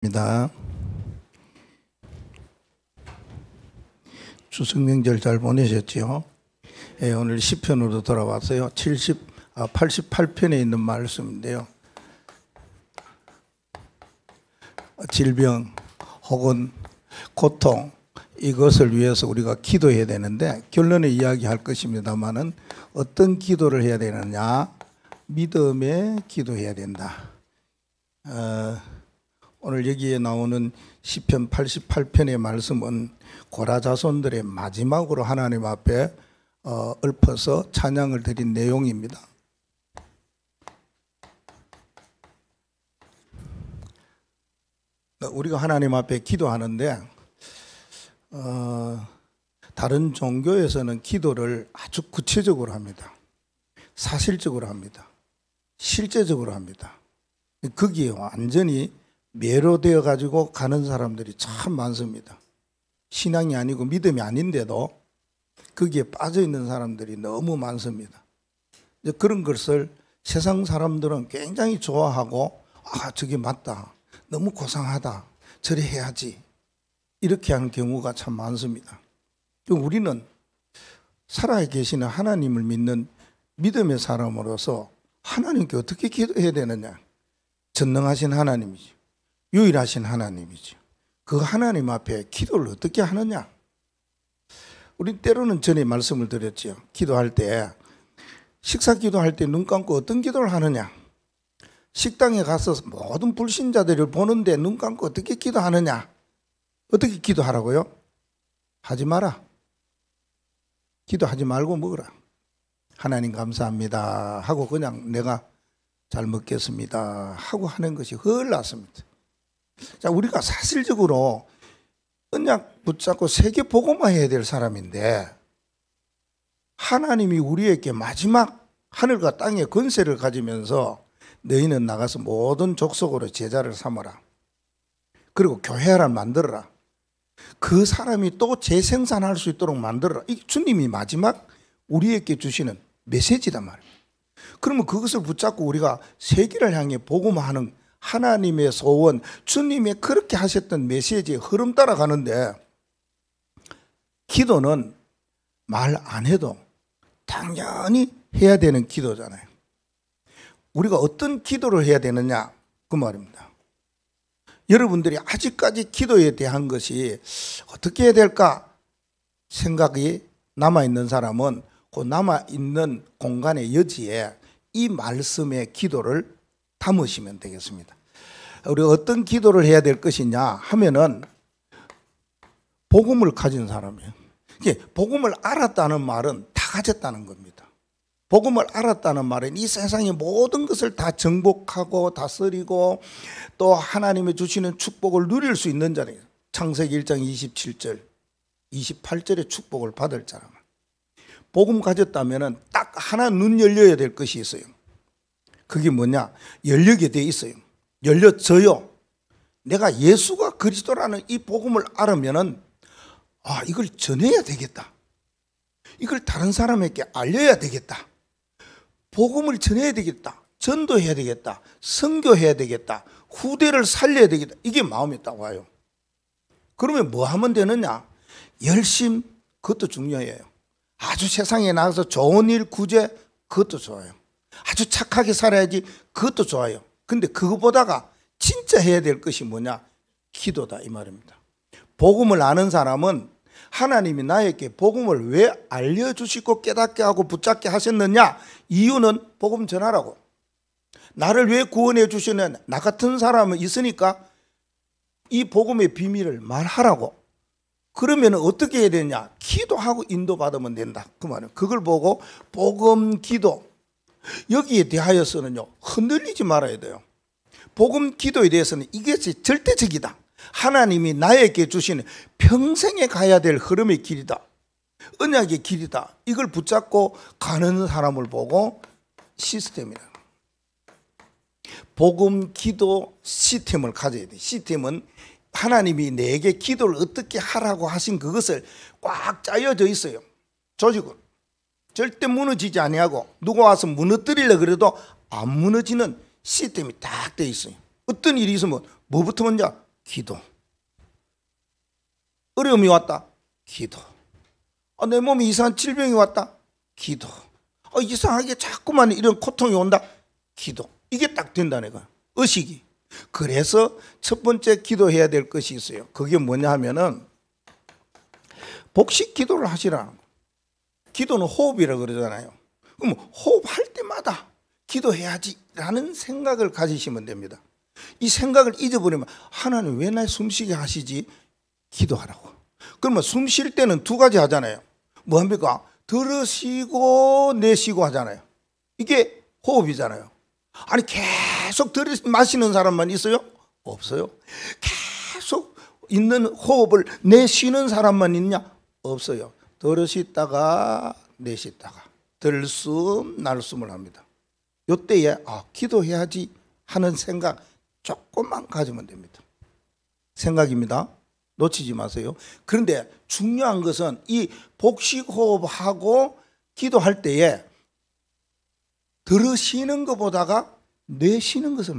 입니다. 추석 명절 잘 보내셨지요? 예, 오늘 시편으로 돌아왔어요. 88편에 있는 말씀인데요. 질병 혹은 고통 이것을 위해서 우리가 기도해야 되는데 결론에 이야기할 것입니다만은 어떤 기도를 해야 되느냐? 믿음의 기도해야 된다. 오늘 여기에 나오는 시편 88편의 말씀은 고라 자손들의 마지막으로 하나님 앞에 엎어서 찬양을 드린 내용입니다. 우리가 하나님 앞에 기도하는데 다른 종교에서는 기도를 아주 구체적으로 합니다. 사실적으로 합니다. 실제적으로 합니다. 거기에 완전히 매료되어 가지고 가는 사람들이 참 많습니다. 신앙이 아니고 믿음이 아닌데도 거기에 빠져 있는 사람들이 너무 많습니다. 그런 것을 세상 사람들은 굉장히 좋아하고 저게 맞다. 너무 고상하다. 저래 해야지. 이렇게 하는 경우가 참 많습니다. 우리는 살아계시는 하나님을 믿는 믿음의 사람으로서 하나님께 어떻게 기도해야 되느냐? 전능하신 하나님이죠. 유일하신 하나님이죠. 그 하나님 앞에 기도를 어떻게 하느냐? 우리 때로는 전에 말씀을 드렸죠. 기도할 때 식사 기도할 때 눈 감고 어떤 기도를 하느냐? 식당에 가서 모든 불신자들을 보는데 눈 감고 어떻게 기도하느냐? 어떻게 기도하라고요? 하지 마라. 기도하지 말고 먹으라. 하나님 감사합니다 하고 그냥 내가 잘 먹겠습니다 하고 하는 것이 훨 낫습니다. 자, 우리가 사실적으로 언약 붙잡고 세계 복음화 해야 될 사람인데 하나님이 우리에게 마지막 하늘과 땅의 권세를 가지면서 너희는 나가서 모든 족속으로 제자를 삼아라. 그리고 교회를 만들어라. 그 사람이 또 재생산할 수 있도록 만들어라. 이 주님이 마지막 우리에게 주시는 메시지단 말이에요. 그러면 그것을 붙잡고 우리가 세계를 향해 복음화하는 하나님의 소원, 주님이 그렇게 하셨던 메시지의 흐름 따라가는데 기도는 말 안 해도 당연히 해야 되는 기도잖아요. 우리가 어떤 기도를 해야 되느냐 그 말입니다. 여러분들이 아직까지 기도에 대한 것이 어떻게 해야 될까 생각이 남아있는 사람은 그 남아있는 공간의 여지에 이 말씀의 기도를 담으시면 되겠습니다. 우리 어떤 기도를 해야 될 것이냐 하면은 복음을 가진 사람이에요. 복음을 알았다는 말은 다 가졌다는 겁니다. 복음을 알았다는 말은 이 세상의 모든 것을 다 정복하고 다스리고 또 하나님이 주시는 축복을 누릴 수 있는 자예요. 창세기 1장 27절 28절의 축복을 받을 자라. 복음 가졌다면 딱 하나 눈 열려야 될 것이 있어요. 그게 뭐냐? 열리게 돼 있어요. 열려져요. 내가 예수가 그리스도라는 이 복음을 알으면은 이걸 전해야 되겠다. 이걸 다른 사람에게 알려야 되겠다. 복음을 전해야 되겠다. 전도해야 되겠다. 선교해야 되겠다. 후대를 살려야 되겠다. 이게 마음에 딱 와요. 그러면 뭐 하면 되느냐? 열심, 그것도 중요해요. 아주 세상에 나가서 좋은 일 구제, 그것도 좋아요. 아주 착하게 살아야지, 그것도 좋아요. 근데 그거보다가 진짜 해야 될 것이 뭐냐? 기도다 이 말입니다. 복음을 아는 사람은 하나님이 나에게 복음을 왜 알려주시고 깨닫게 하고 붙잡게 하셨느냐? 이유는 복음 전하라고. 나를 왜 구원해 주시는 나 같은 사람은 있으니까 이 복음의 비밀을 말하라고. 그러면 어떻게 해야 되냐? 기도하고 인도받으면 된다 그 말은. 그걸 보고 복음 기도 여기에 대하여서는요 흔들리지 말아야 돼요. 복음 기도에 대해서는 이것이 절대적이다. 하나님이 나에게 주시는 평생에 가야 될 흐름의 길이다. 언약의 길이다. 이걸 붙잡고 가는 사람을 보고 시스템이다. 복음 기도 시스템을 가져야 돼. 시스템은 하나님이 내게 기도를 어떻게 하라고 하신 그것을 꽉 짜여져 있어요. 조직은 절대 무너지지 아니하고 누가 와서 무너뜨리려고 그래도 안 무너지는 시스템이 딱 돼 있어요. 어떤 일이 있으면 뭐부터 먼저 기도. 어려움이 왔다. 기도. 내 몸에 이상한 질병이 왔다. 기도. 이상하게 자꾸만 이런 고통이 온다. 기도. 이게 딱 된다는 거야. 의식이. 그래서 첫 번째 기도해야 될 것이 있어요. 그게 뭐냐 하면은 복식 기도를 하시라는 거예요. 기도는 호흡이라고 그러잖아요. 그럼 호흡할 때마다 기도해야지 라는 생각을 가지시면 됩니다. 이 생각을 잊어버리면 하나님 왜 날 숨쉬게 하시지? 기도하라고. 그러면 숨 쉴 때는 두 가지 하잖아요. 뭐합니까? 들으시고 내쉬고 하잖아요. 이게 호흡이잖아요. 아니 계속 마시는 사람만 있어요? 없어요. 계속 있는 호흡을 내쉬는 사람만 있냐? 없어요. 들으시다가 내쉬다가 들숨 날숨을 합니다. 이때에 기도해야지 하는 생각 조금만 가지면 됩니다. 생각입니다. 놓치지 마세요. 그런데 중요한 것은 이 복식호흡하고 기도할 때에 들으시는 것보다가 내쉬는 것을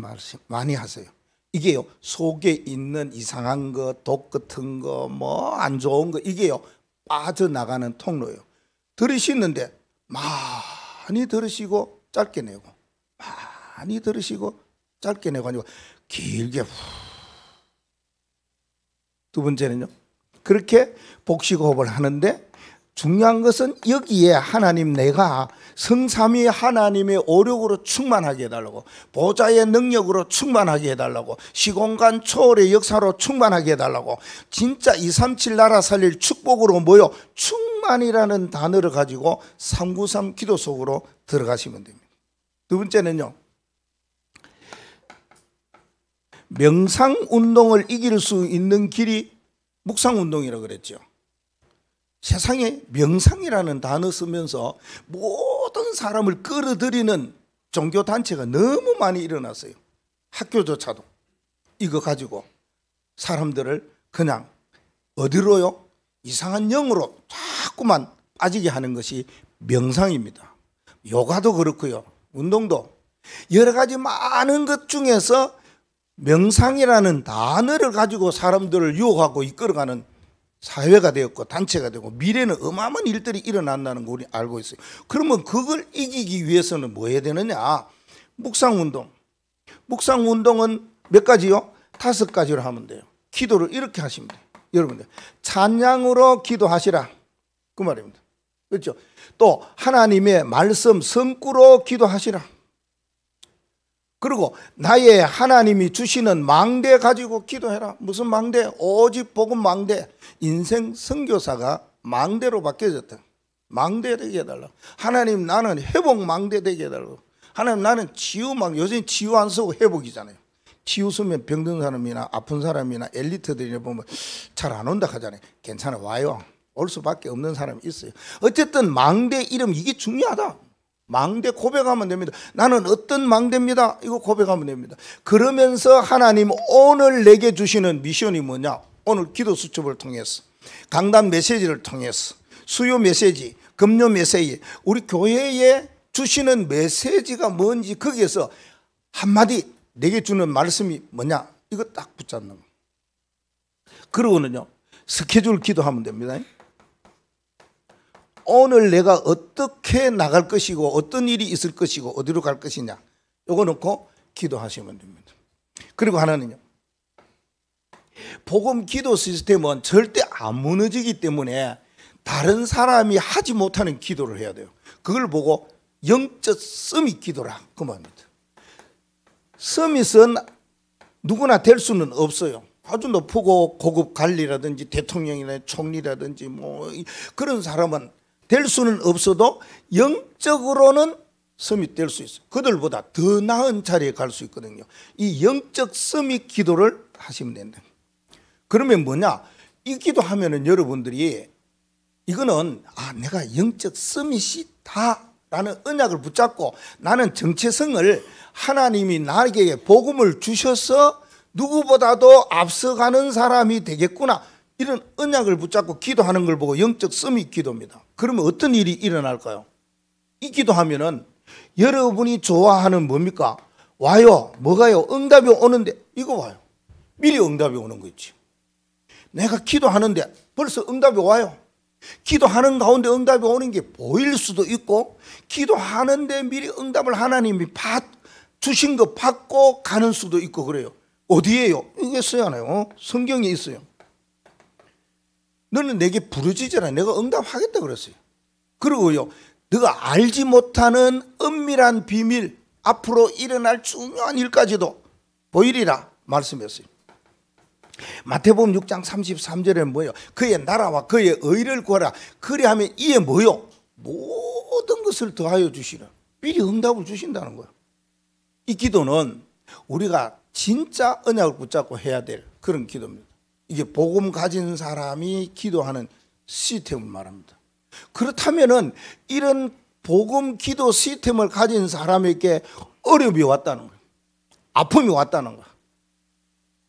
많이 하세요. 이게요, 속에 있는 이상한 거, 독 같은 거, 뭐 안 좋은 거, 이게요, 빠져나가는 통로예요. 들으시는데 많이 들으시고 짧게 내고, 많이 들으시고 짧게 내고 아니고 길게 두 번째는요, 그렇게 복식호흡을 하는데 중요한 것은 여기에 하나님 내가 성삼위 하나님의 오력으로 충만하게 해달라고, 보좌의 능력으로 충만하게 해달라고, 시공간 초월의 역사로 충만하게 해달라고, 진짜 237 나라 살릴 축복으로 모여 충만이라는 단어를 가지고 393 기도 속으로 들어가시면 됩니다. 두 번째는요, 명상운동을 이길 수 있는 길이 묵상운동이라고 그랬죠. 세상에 명상이라는 단어 쓰면서 모든 사람을 끌어들이는 종교단체가 너무 많이 일어났어요. 학교조차도 이거 가지고 사람들을 그냥 어디로요? 이상한 영으로 자꾸만 빠지게 하는 것이 명상입니다. 요가도 그렇고요, 운동도 여러 가지 많은 것 중에서 명상이라는 단어를 가지고 사람들을 유혹하고 이끌어가는 사회가 되었고 단체가 되고 미래는 어마어마한 일들이 일어난다는 거 우리 알고 있어요. 그러면 그걸 이기기 위해서는 뭐 해야 되느냐? 묵상운동. 묵상운동은 몇 가지요? 5가지로 하면 돼요. 기도를 이렇게 하시면 돼요. 여러분들 찬양으로 기도하시라 그 말입니다. 그렇죠? 또 하나님의 말씀 성구로 기도하시라. 그리고 나의 하나님이 주시는 망대 가지고 기도해라. 무슨 망대? 오직 복음 망대. 인생 선교사가 망대로 바뀌어졌다. 망대 되게 해달라. 하나님 나는 회복 망대 되게 해달라고. 하나님 나는 치유 망대. 요즘 치유 안 쓰고 회복이잖아요. 치유 쓰면 병든 사람이나 아픈 사람이나 엘리트들이 보면 잘 안 온다 하잖아요. 괜찮아, 와요. 올 수밖에 없는 사람이 있어요. 어쨌든 망대 이름 이게 중요하다. 망대 고백하면 됩니다. 나는 어떤 망대입니다. 이거 고백하면 됩니다. 그러면서 하나님 오늘 내게 주시는 미션이 뭐냐? 오늘 기도 수첩을 통해서, 강단 메시지를 통해서, 수요 메시지, 금요 메시지, 우리 교회에 주시는 메시지가 뭔지 거기에서 한마디 내게 주는 말씀이 뭐냐? 이거 딱 붙잡는 거. 그러고는요, 스케줄 기도하면 됩니다. 오늘 내가 어떻게 나갈 것이고 어떤 일이 있을 것이고 어디로 갈 것이냐, 요거 놓고 기도하시면 됩니다. 그리고 하나는요, 복음 기도 시스템은 절대 안 무너지기 때문에 다른 사람이 하지 못하는 기도를 해야 돼요. 그걸 보고 영적 서밋 기도라 그 말입니다. 서밋은 누구나 될 수는 없어요. 아주 높고 고급 관리라든지 대통령이나 총리라든지 뭐 그런 사람은 될 수는 없어도 영적으로는 서밋 될 수 있어요. 그들보다 더 나은 자리에 갈 수 있거든요. 이 영적 서밋 기도를 하시면 된다. 그러면 뭐냐? 이 기도하면은 여러분들이 이거는 내가 영적 서밋이다라는 언약을 붙잡고 나는 정체성을 하나님이 나에게 복음을 주셔서 누구보다도 앞서가는 사람이 되겠구나, 이런 언약을 붙잡고 기도하는 걸 보고 영적 서밋 기도입니다. 그러면 어떤 일이 일어날까요? 이 기도하면은 여러분이 좋아하는 뭡니까? 와요. 뭐가요? 응답이 오는데 이거 와요. 미리 응답이 오는 거 있지. 내가 기도하는데 벌써 응답이 와요. 기도하는 가운데 응답이 오는 게 보일 수도 있고, 기도하는데 미리 응답을 하나님이 주신 거 받고 가는 수도 있고 그래요. 어디에요? 이게 써야하나요? 성경에 있어요. 너는 내게 부르짖으라, 내가 응답하겠다 그랬어요. 그리고요, 너가 알지 못하는 은밀한 비밀, 앞으로 일어날 중요한 일까지도 보이리라 말씀했어요. 마태복음 6장 33절에 뭐예요? 그의 나라와 그의 의를 구하라. 그리하면 이에 뭐요? 모든 것을 더하여 주시라. 미리 응답을 주신다는 거예요. 이 기도는 우리가 진짜 언약을 붙잡고 해야 될 그런 기도입니다. 이게 복음 가진 사람이 기도하는 시스템을 말합니다. 그렇다면은 이런 복음 기도 시스템을 가진 사람에게 어려움이 왔다는 거예요. 아픔이 왔다는 거예요.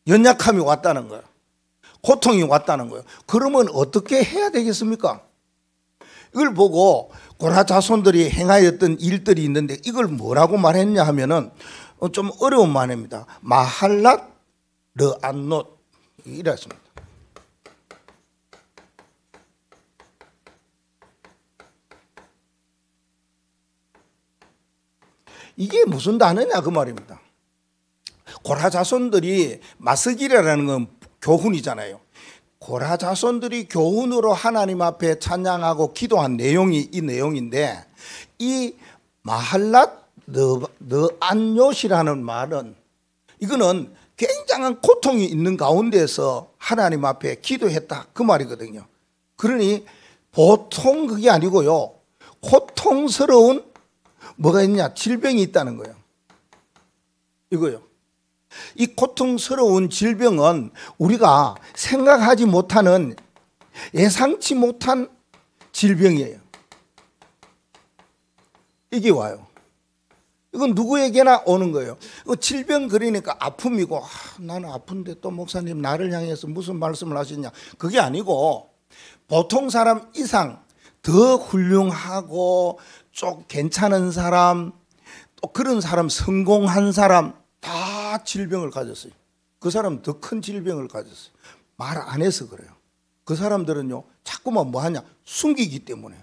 연약함이 왔다는 거예요. 고통이 왔다는 거예요. 그러면 어떻게 해야 되겠습니까? 이걸 보고 고라 자손들이 행하였던 일들이 있는데 이걸 뭐라고 말했냐 하면은 좀 어려운 말입니다. 마할랏 르안롯 이랬습니다. 이게 무슨 단어냐 그 말입니다. 고라 자손들이 마스기라는 건 교훈이잖아요. 고라 자손들이 교훈으로 하나님 앞에 찬양하고 기도한 내용이 이 내용인데, 이 마할랏 르안롯이라는 말은 이거는 굉장한 고통이 있는 가운데서 하나님 앞에 기도했다 그 말이거든요. 그러니 보통 그게 아니고요, 고통스러운 뭐가 있냐, 질병이 있다는 거예요. 이거요. 이 고통스러운 질병은 우리가 생각하지 못하는, 예상치 못한 질병이에요. 이게 와요. 이건 누구에게나 오는 거예요. 질병 그러니까 아픔이고, 나는 아픈데 또 목사님 나를 향해서 무슨 말씀을 하시냐, 그게 아니고 보통 사람 이상 더 훌륭하고 좀 괜찮은 사람, 또 그런 사람, 성공한 사람 다 질병을 가졌어요. 그 사람 더 큰 질병을 가졌어요. 말 안 해서 그래요. 그 사람들은요, 자꾸만 뭐 하냐, 숨기기 때문에요.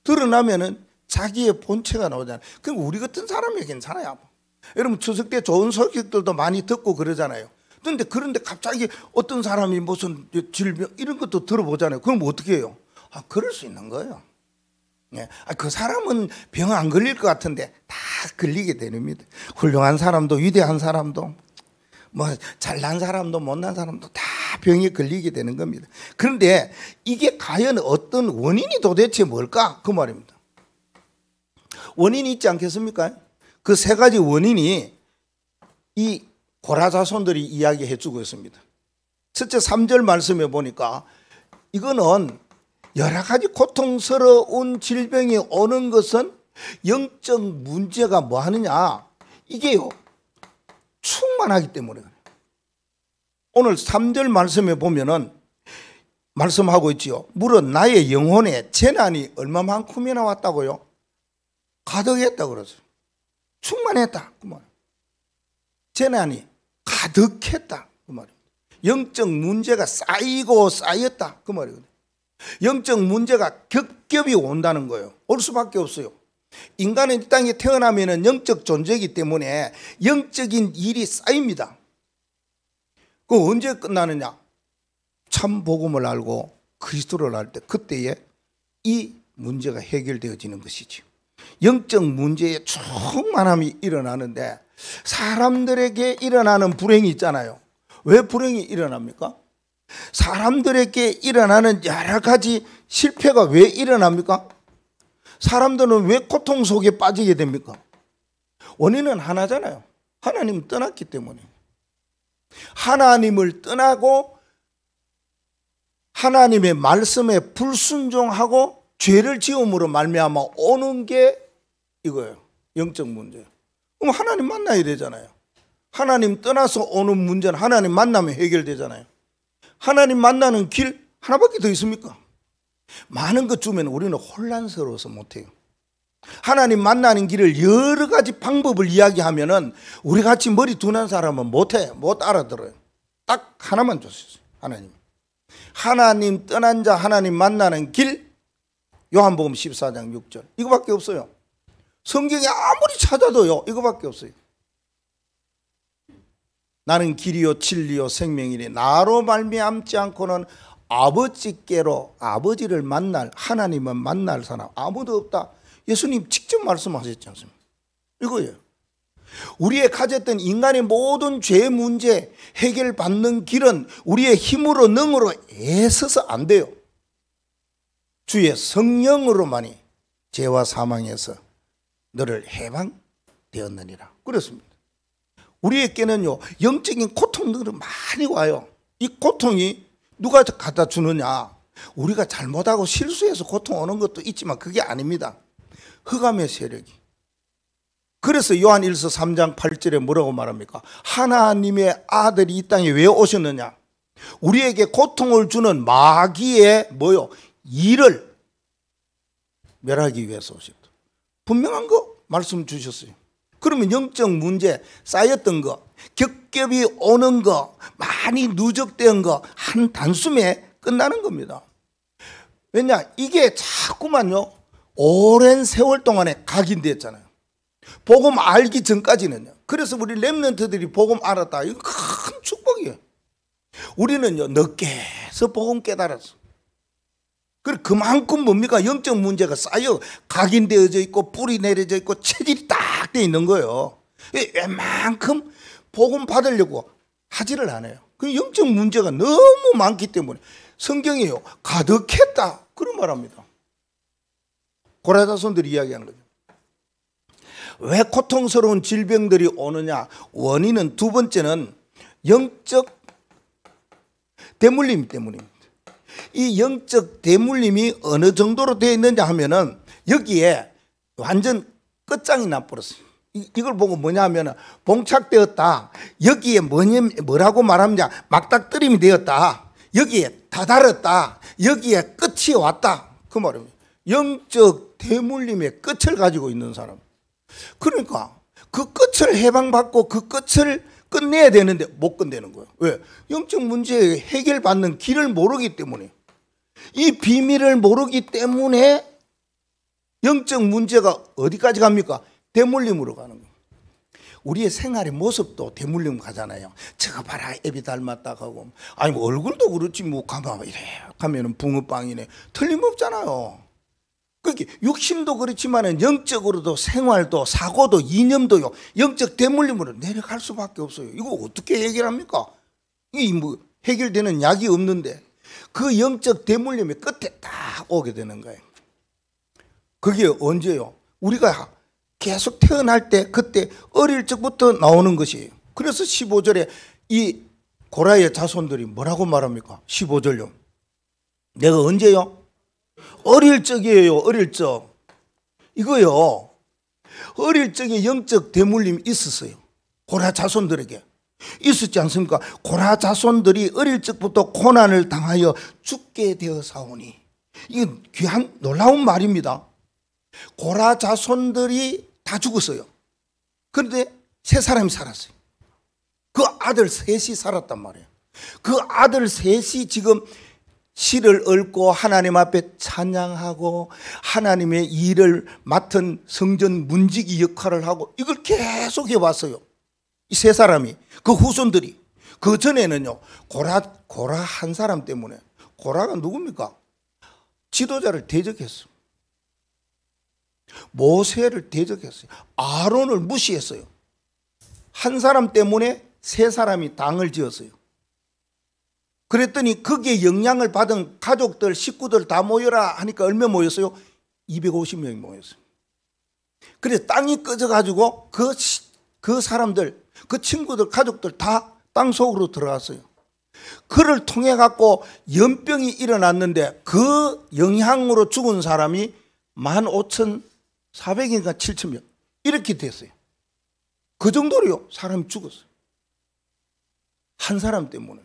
드러나면은 자기의 본체가 나오잖아요. 그럼 우리 같은 사람이 괜찮아요. 여러분 추석 때 좋은 소식들도 많이 듣고 그러잖아요. 그런데 갑자기 어떤 사람이 무슨 질병 이런 것도 들어보잖아요. 그럼 어떻게 해요? 그럴 수 있는 거예요. 그 사람은 병 안 걸릴 것 같은데 다 걸리게 됩니다. 훌륭한 사람도 위대한 사람도 뭐 잘난 사람도 못난 사람도 다 병에 걸리게 되는 겁니다. 그런데 이게 과연 어떤 원인이 도대체 뭘까? 그 말입니다. 원인이 있지 않겠습니까? 그 세 가지 원인이 이 고라 자손들이 이야기해 주고 있습니다. 첫째 3절 말씀에 보니까 이거는 여러 가지 고통스러운 질병이 오는 것은 영적 문제가 뭐 하느냐, 이게요, 충만하기 때문에 그래요. 오늘 3절 말씀에 보면은 말씀하고 있지요. 물은 나의 영혼에 재난이 얼마만큼이나 왔다고요? 가득했다 그러죠. 충만했다 그 말. 재난이 가득했다 그 말입니다. 영적 문제가 쌓이고 쌓였다 그 말이거든요. 영적 문제가 겹겹이 온다는 거예요. 올 수밖에 없어요. 인간은 이 땅에 태어나면 영적 존재이기 때문에 영적인 일이 쌓입니다. 그 언제 끝나느냐? 참 복음을 알고 그리스도를 알 때, 그때에 이 문제가 해결되어지는 것이지. 영적 문제에 충만함이 일어나는데, 사람들에게 일어나는 불행이 있잖아요. 왜 불행이 일어납니까? 사람들에게 일어나는 여러 가지 실패가 왜 일어납니까? 사람들은 왜 고통 속에 빠지게 됩니까? 원인은 하나잖아요. 하나님을 떠났기 때문에. 하나님을 떠나고 하나님의 말씀에 불순종하고 죄를 지음으로 말미암아 오는 게 이거예요. 영적 문제. 그럼 하나님 만나야 되잖아요. 하나님 떠나서 오는 문제는 하나님 만나면 해결되잖아요. 하나님 만나는 길 하나밖에 더 있습니까? 많은 것 주면 우리는 혼란스러워서 못해요. 하나님 만나는 길을 여러 가지 방법을 이야기하면은 우리 같이 머리 둔한 사람은 못해, 못 알아들어요. 딱 하나만 줬어요. 하나님. 하나님 떠난 자 하나님 만나는 길, 요한복음 14장 6절. 이거밖에 없어요. 성경에 아무리 찾아도요, 이거밖에 없어요. 나는 길이요 진리요 생명이니 나로 말미암지 않고는 아버지께로, 아버지를 만날, 하나님은 만날 사람 아무도 없다. 예수님 직접 말씀하셨지 않습니까? 이거예요. 우리의 가졌던 인간의 모든 죄 문제 해결받는 길은 우리의 힘으로 능으로 애써서 안 돼요. 주의 성령으로만이 죄와 사망에서 너를 해방되었느니라. 그렇습니다. 우리에게는요, 영적인 고통들이 많이 와요. 이 고통이 누가 갖다 주느냐? 우리가 잘못하고 실수해서 고통 오는 것도 있지만 그게 아닙니다. 흑암의 세력이. 그래서 요한 1서 3장 8절에 뭐라고 말합니까? 하나님의 아들이 이 땅에 왜 오셨느냐? 우리에게 고통을 주는 마귀의 뭐요? 일을 멸하기 위해서 오셨다. 분명한 거 말씀 주셨어요. 그러면 영적 문제 쌓였던 거, 겹겹이 오는 거, 많이 누적된 거 한 단숨에 끝나는 겁니다. 왜냐? 이게 자꾸만요, 오랜 세월 동안에 각인됐잖아요. 복음 알기 전까지는요. 그래서 우리 렘넌트들이 복음 알았다. 이거 큰 축복이에요. 우리는요, 늦게서 복음 깨달았어. 그만큼 뭡니까? 영적 문제가 쌓여 각인되어져 있고 뿌리 내려져 있고 체질이 딱 돼 있는 거예요. 웬만큼 복음 받으려고 하지를 않아요. 그 영적 문제가 너무 많기 때문에 성경이요, 가득했다 그런 말합니다. 고라자손들이 이야기하는 거죠. 왜 고통스러운 질병들이 오느냐? 원인은 두 번째는 영적 대물림 때문입니다. 이 영적 대물림이 어느 정도로 되어 있느냐 하면은 여기에 완전 끝장이 나버렸어요. 이걸 보고 뭐냐 하면은 봉착되었다. 여기에 뭐라고 말하느냐? 막닥뜨림이 되었다. 여기에 다다랐다. 여기에 끝이 왔다. 그 말입니다. 영적 대물림의 끝을 가지고 있는 사람. 그러니까 그 끝을 해방받고 그 끝을 끝내야 되는데 못 끝내는 거예요. 왜? 영적 문제 해결받는 길을 모르기 때문에. 이 비밀을 모르기 때문에 영적 문제가 어디까지 갑니까? 대물림으로 가는 거예요. 우리의 생활의 모습도 대물림 가잖아요. 저거 봐라, 애비 닮았다 하고, 아니 뭐 얼굴도 그렇지 뭐 가만 이래 가면은 붕어빵이네. 틀림없잖아요. 그렇게 육신도 그렇지만은 영적으로도 생활도 사고도 이념도요, 영적 대물림으로 내려갈 수밖에 없어요. 이거 어떻게 해결합니까? 이 뭐 해결되는 약이 없는데 그 영적 대물림의 끝에 딱 오게 되는 거예요. 그게 언제요? 우리가 계속 태어날 때 그때 어릴 적부터 나오는 것이에요. 그래서 15절에 이 고라의 자손들이 뭐라고 말합니까? 15절요. 내가 언제요? 어릴 적이에요. 어릴 적. 이거요, 어릴 적에 영적 대물림이 있었어요. 고라 자손들에게 있었지 않습니까? 고라 자손들이 어릴 적부터 고난을 당하여 죽게 되어 사오니. 이건 귀한 놀라운 말입니다. 고라 자손들이 다 죽었어요. 그런데 세 사람이 살았어요. 그 아들 셋이 살았단 말이에요. 그 아들 셋이 지금 실을 얽고 하나님 앞에 찬양하고 하나님의 일을 맡은 성전 문지기 역할을 하고 이걸 계속 해왔어요. 이 세 사람이, 그 후손들이. 그 전에는요, 고라 한 사람 때문에. 고라가 누굽니까? 지도자를 대적했어요. 모세를 대적했어요. 아론을 무시했어요. 한 사람 때문에 세 사람이 당을 지었어요. 그랬더니 거기에 영향을 받은 가족들, 식구들 다 모여라 하니까 얼마 모였어요? 250명이 모였어요. 그래서 땅이 꺼져가지고 그 사람들, 그 친구들, 가족들 다 땅 속으로 들어갔어요. 그를 통해 갖고 연병이 일어났는데 그 영향으로 죽은 사람이 15,400인가 7,000명 이렇게 됐어요. 그 정도로요, 사람이 죽었어요. 한 사람 때문에.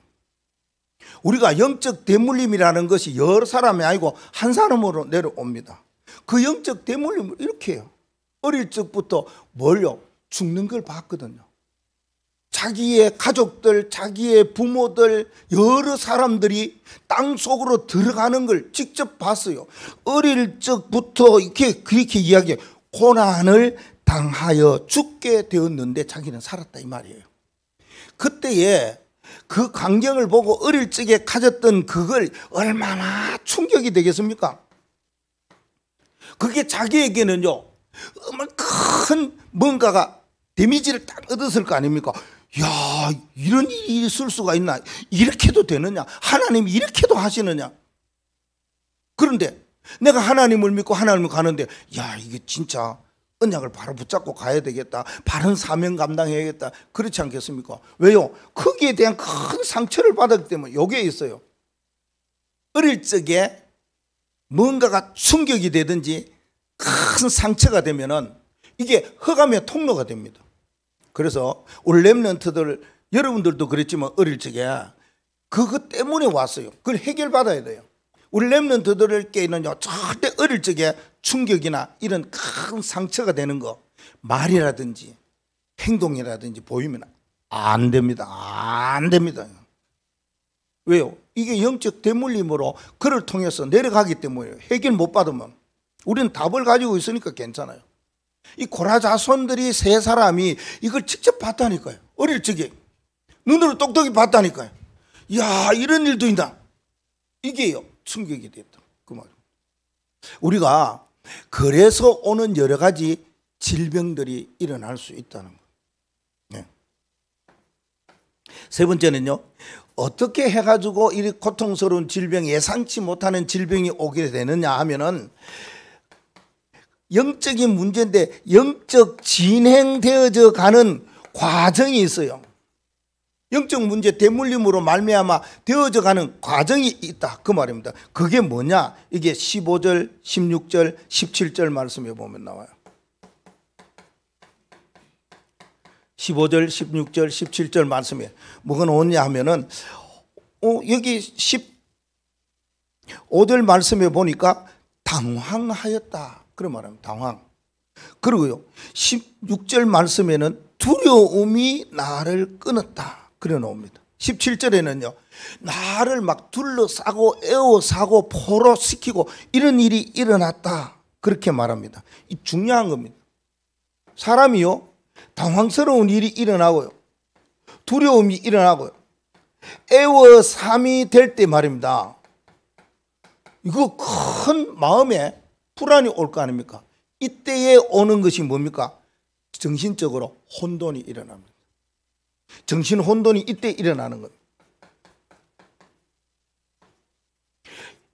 우리가 영적 대물림이라는 것이 여러 사람이 아니고 한 사람으로 내려옵니다. 그 영적 대물림을 이렇게 해요. 어릴 적부터 뭘요? 죽는 걸 봤거든요. 자기의 가족들, 자기의 부모들, 여러 사람들이 땅 속으로 들어가는 걸 직접 봤어요. 어릴 적부터 그렇게 이야기해요. 고난을 당하여 죽게 되었는데 자기는 살았다 이 말이에요. 그때에 그 광경을 보고 어릴 적에 가졌던 그걸 얼마나 충격이 되겠습니까? 그게 자기에게는요, 큰 뭔가가 데미지를 딱 얻었을 거 아닙니까? 야, 이런 일이 있을 수가 있나? 이렇게도 되느냐? 하나님이 이렇게도 하시느냐? 그런데 내가 하나님을 믿고 하나님을 가는데, 야, 이게 진짜 언약을 바로 붙잡고 가야 되겠다. 바른 사명 감당해야겠다. 그렇지 않겠습니까? 왜요? 거기에 대한 큰 상처를 받았기 때문에 여기에 있어요. 어릴 적에 뭔가가 충격이 되든지 큰 상처가 되면은 이게 흑암의 통로가 됩니다. 그래서 우리 렘넌트들, 여러분들도 그랬지만 어릴 적에 그것 때문에 왔어요. 그걸 해결받아야 돼요. 우리 렘넌트들께는요, 절대 어릴 적에 충격이나 이런 큰 상처가 되는 거, 말이라든지 행동이라든지 보이면 안 됩니다. 안 됩니다. 왜요? 이게 영적 대물림으로 그를 통해서 내려가기 때문에 해결 못 받으면 우리는 답을 가지고 있으니까 괜찮아요. 이 고라 자손들이 세 사람이 이걸 직접 봤다니까요. 어릴 적에 눈으로 똑똑히 봤다니까요. 야, 이런 일도 있나? 이게요, 충격이 됐다 그 말입니다. 우리가 그래서 오는 여러 가지 질병들이 일어날 수 있다는 거예요. 네. 세 번째는요, 어떻게 해가지고 이 고통스러운 질병, 예상치 못하는 질병이 오게 되느냐 하면은 영적인 문제인데 영적 진행되어져 가는 과정이 있어요. 영적 문제 대물림으로 말미암아 되어져 가는 과정이 있다 그 말입니다. 그게 뭐냐? 이게 15절, 16절, 17절 말씀에 보면 나와요. 15절, 16절, 17절 말씀에 뭐가 나오냐 하면은 여기 15절 말씀에 보니까 당황하였다 그런 말합니다. 당황. 그리고요 16절 말씀에는 두려움이 나를 끊었다 그래 놓습니다. 17절에는요 나를 막 둘러싸고 에워싸고 포로시키고 이런 일이 일어났다 그렇게 말합니다. 이 중요한 겁니다. 사람이요 당황스러운 일이 일어나고요 두려움이 일어나고요 애워삼이 될 때 말입니다. 이거 큰 마음에 불안이 올 거 아닙니까? 이때에 오는 것이 뭡니까? 정신적으로 혼돈이 일어납니다. 정신 혼돈이 이때 일어나는 겁니다.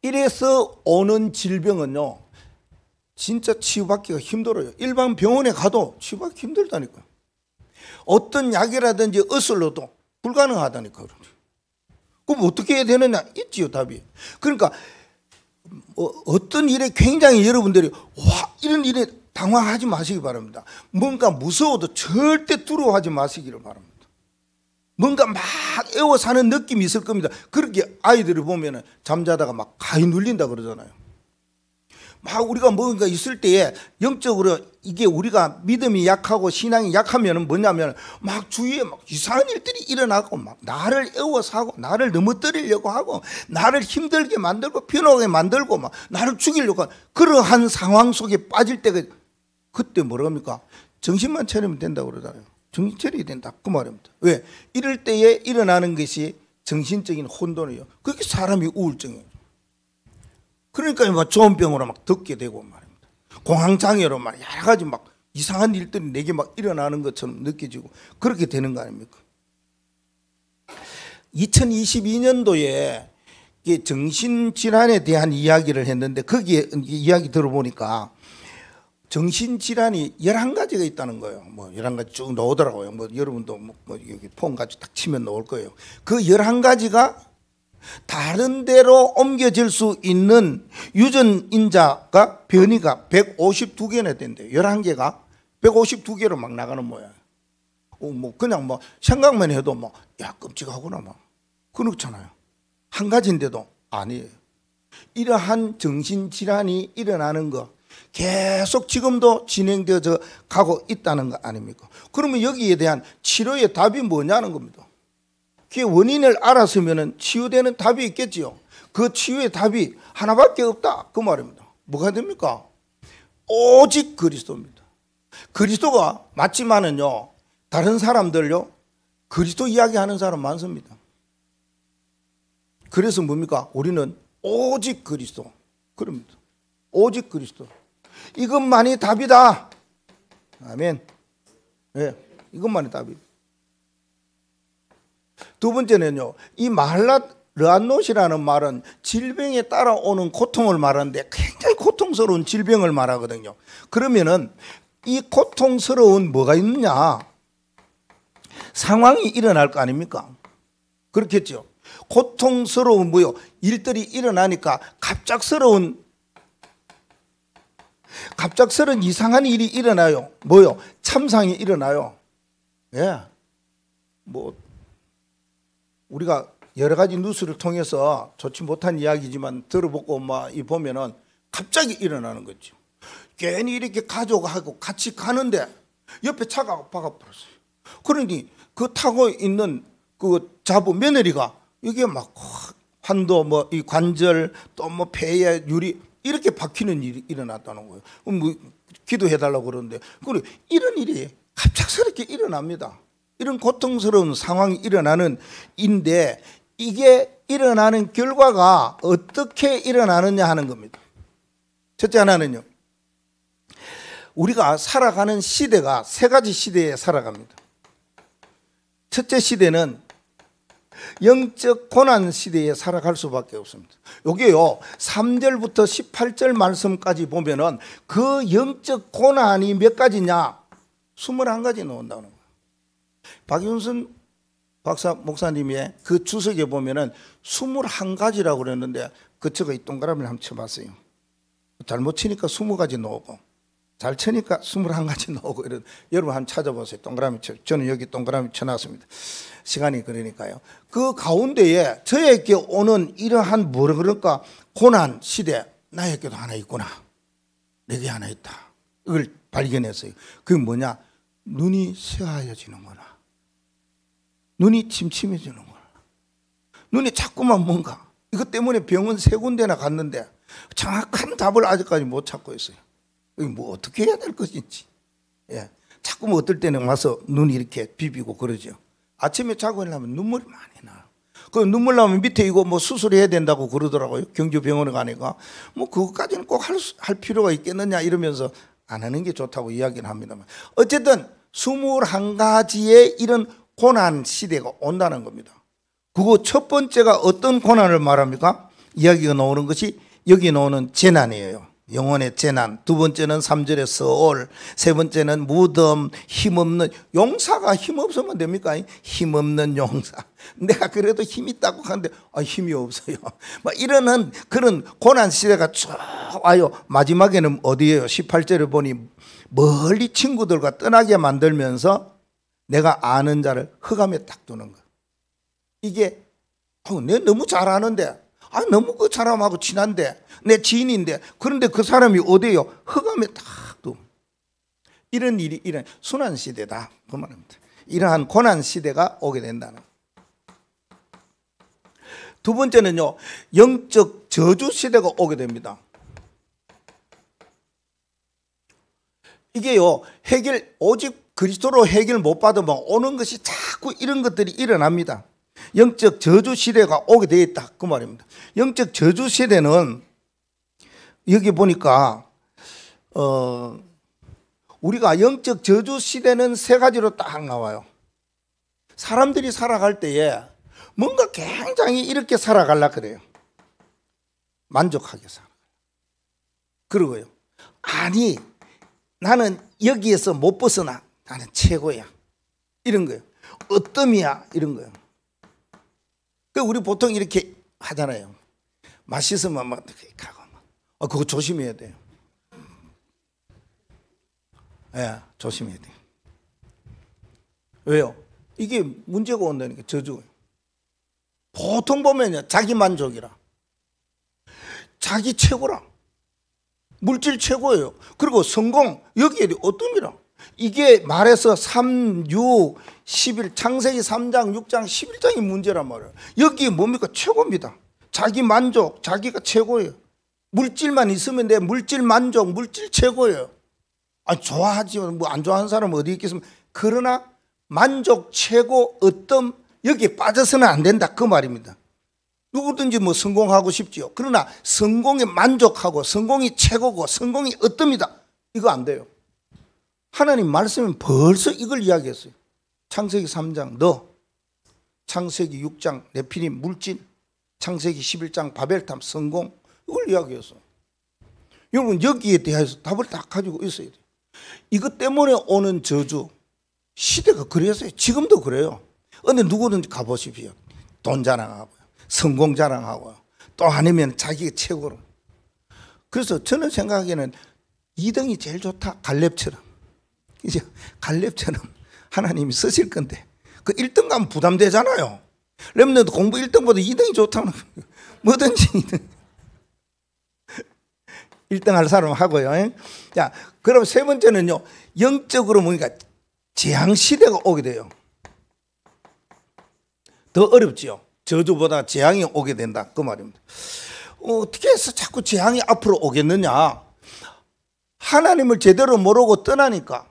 이래서 오는 질병은요 진짜 치유받기가 힘들어요. 일반 병원에 가도 치유받기 힘들다니까요. 어떤 약이라든지 의술로도 불가능하다니까요. 그럼 어떻게 해야 되느냐? 있지요 답이. 그러니까 어떤 일에 굉장히 여러분들이 와 이런 일에 당황하지 마시기 바랍니다. 뭔가 무서워도 절대 두려워하지 마시기를 바랍니다. 뭔가 막 애워 사는 느낌이 있을 겁니다. 그렇게 아이들을 보면 잠자다가 막 가위 눌린다 그러잖아요. 막 우리가 뭔가 있을 때에 영적으로 이게 우리가 믿음이 약하고 신앙이 약하면 뭐냐면 막 주위에 막 이상한 일들이 일어나고 막 나를 애워싸고 나를 넘어뜨리려고 하고 나를 힘들게 만들고 피곤하게 만들고 막 나를 죽이려고 하는 그러한 상황 속에 빠질 때가 그때 뭐랍니까? 정신만 차리면 된다고 그러잖아요. 정신 차려야 된다 그 말입니다. 왜? 이럴 때에 일어나는 것이 정신적인 혼돈이에요. 그게 사람이 우울증이에요. 그러니까 막 조현병으로 막 듣게 되고 말입니다. 공황장애로 막 여러 가지 막 이상한 일들이 내게 막 일어나는 것처럼 느껴지고 그렇게 되는 거 아닙니까? 2022년도에 정신질환에 대한 이야기를 했는데 거기에 이야기 들어보니까 정신질환이 11가지가 있다는 거예요. 뭐 11가지 쭉 나오더라고요. 뭐 여러분도 뭐 여기 폰 가지고 딱 치면 나올 거예요. 그 11가지가 다른 데로 옮겨질 수 있는 유전인자가 변이가 152개나 된대요. 11개가 152개로 막 나가는 모양이에요. 뭐 그냥 뭐 생각만 해도 뭐 야 끔찍하구나 막 그렇잖아요. 한 가지인데도 아니에요. 이러한 정신질환이 일어나는 거 계속 지금도 진행되어져 가고 있다는 거 아닙니까? 그러면 여기에 대한 치료의 답이 뭐냐는 겁니다. 그 원인을 알았으면 치유되는 답이 있겠지요. 그 치유의 답이 하나밖에 없다 그 말입니다. 뭐가 됩니까? 오직 그리스도입니다. 그리스도가 맞지만은요, 다른 사람들요, 그리스도 이야기하는 사람 많습니다. 그래서 뭡니까? 우리는 오직 그리스도, 그럽니다. 오직 그리스도, 이것만이 답이다. 아멘. 네, 이것만이 답이다. 두 번째는요, 이 마할라르안노시라는 말은 질병에 따라오는 고통을 말하는데 굉장히 고통스러운 질병을 말하거든요. 그러면은 이 고통스러운 뭐가 있느냐? 상황이 일어날 거 아닙니까? 그렇겠죠. 고통스러운 뭐요? 일들이 일어나니까 갑작스러운 이상한 일이 일어나요. 뭐요? 참상이 일어나요. 예. 뭐 우리가 여러 가지 뉴스를 통해서 좋지 못한 이야기지만 들어보고 막 이 보면은 갑자기 일어나는 거죠. 괜히 이렇게 가족하고 같이 가는데 옆에 차가 박아버렸어요. 그러니 그 타고 있는 그 자부 며느리가 이게 막 환도 뭐 이 관절 또 뭐 폐에 유리 이렇게 박히는 일이 일어났다는 거예요. 뭐 기도해달라고 그러는데 그리고 이런 일이 갑작스럽게 일어납니다. 이런 고통스러운 상황이 일어나는 인데 이게 일어나는 결과가 어떻게 일어나느냐 하는 겁니다. 첫째 하나는요, 우리가 살아가는 시대가 세 가지 시대에 살아갑니다. 첫째 시대는 영적 고난 시대에 살아갈 수밖에 없습니다. 여기요 3절부터 18절 말씀까지 보면은 그 영적 고난이 몇 가지냐? 21가지 나온다는 거예요. 박윤선 박사 목사님의 그 주석에 보면은 21가지라고 그랬는데 그 저거 이 동그라미를 한번 쳐봤어요. 잘못 치니까 20가지 나오고 잘 치니까 21가지 나오고 이런. 여러분 한번 찾아보세요. 동그라미 쳐. 저는 여기 동그라미 쳐놨습니다. 시간이 그러니까요. 그 가운데에 저에게 오는 이러한 뭐라 그럴까 고난 시대 나에게도 하나 있구나. 내게 하나 있다. 이걸 발견했어요. 그게 뭐냐? 눈이 새하얘지는구나. 눈이 침침해지는구나. 눈이 자꾸만 뭔가 이것 때문에 병원 3군데나 갔는데 정확한 답을 아직까지 못 찾고 있어요. 뭐 어떻게 해야 될 것인지. 예. 자꾸 뭐 어떨 때는 와서 눈이 이렇게 비비고 그러죠. 아침에 자고 일어나면 눈물이 많이 나요. 그 눈물 나면 밑에 이거 뭐 수술해야 된다고 그러더라고요. 경주병원에 가니까. 뭐 그것까지는 꼭 할 필요가 있겠느냐 이러면서 안 하는 게 좋다고 이야기는 합니다만. 어쨌든 21가지의 이런 고난 시대가 온다는 겁니다. 그거 첫 번째가 어떤 고난을 말합니까? 이야기가 나오는 것이 여기 나오는 재난이에요. 영혼의 재난. 두 번째는 3절의 서올. 세 번째는 무덤, 힘없는 용사가 힘없으면 됩니까? 힘없는 용사. 내가 그래도 힘 있다고 하는데 힘이 없어요. 막 이러는 그런 고난 시대가 쭉 와요. 마지막에는 어디에요? 18절에 보니 멀리 친구들과 떠나게 만들면서 내가 아는 자를 흑암에 딱 두는 거예요. 이게 내 너무 잘하는데 너무 그 사람하고 친한데 내 지인인데 그런데 그 사람이 어디에요? 흑암에 딱 두. 이런 일이 이런 순환 시대다 그 말입니다. 이러한 고난 시대가 오게 된다는. 두 번째는요, 영적 저주 시대가 오게 됩니다. 이게요 오직 그리스도로 해결 못 받으면 오는 것이 자꾸 이런 것들이 일어납니다. 영적 저주 시대가 오게 되어 있다 그 말입니다. 영적 저주 시대는 여기 보니까 우리가 영적 저주 시대는 세 가지로 딱 나와요. 사람들이 살아갈 때에 뭔가 굉장히 이렇게 살아가려고 그래요. 만족하게 살아가요. 그러고요, 아니 나는 여기에서 못 벗어나. 나는 최고야. 이런 거예요. 어떠미야. 이런 거예요. 우리 보통 이렇게 하잖아요. 맛있으면 막 가고 그거 조심해야 돼요. 예, 조심해야 돼요. 왜요? 이게 문제가 온다니까. 저주가. 보통 보면요, 자기 만족이라, 자기 최고라. 물질 최고예요. 그리고 성공, 여기에 어떻습니까? 이게 말해서 3, 6, 11, 창세기 3장, 6장, 11장이 문제란 말이에요. 여기 뭡니까? 최고입니다. 자기 만족, 자기가 최고예요. 물질만 있으면 돼. 물질 만족, 물질 최고예요. 아, 좋아하지. 뭐 안 좋아하는 사람은 어디 있겠습니까? 그러나 만족, 최고, 어떤 여기에 빠져서는 안 된다. 그 말입니다. 누구든지 뭐 성공하고 싶지요. 그러나 성공에 만족하고 성공이 최고고 성공이 어떻습니다. 이거 안 돼요. 하나님 말씀은 벌써 이걸 이야기했어요. 창세기 3장 너, 창세기 6장 네피림 물질, 창세기 11장 바벨탑 성공, 이걸 이야기했어요. 여러분 여기에 대해서 답을 다 가지고 있어야 돼요. 이것 때문에 오는 저주, 시대가 그랬어요. 지금도 그래요. 근데 누구든지 가보십시오. 돈 자랑하고요, 성공 자랑하고요, 또 아니면 자기가 최고로. 그래서 저는 생각하기에는 2등이 제일 좋다. 갈렙처럼. 이제 갈렙처럼 하나님이 쓰실 건데 그 1등 가면 부담되잖아요. 렘넌트 공부 1등보다 2등이 좋다는 거예요. 뭐든지 2등. 1등 할 사람 하고요. 자, 그럼 세 번째는요. 영적으로 보니까 재앙 시대가 오게 돼요. 더 어렵지요. 저주보다 재앙이 오게 된다. 그 말입니다. 어떻게 해서 자꾸 재앙이 앞으로 오겠느냐. 하나님을 제대로 모르고 떠나니까,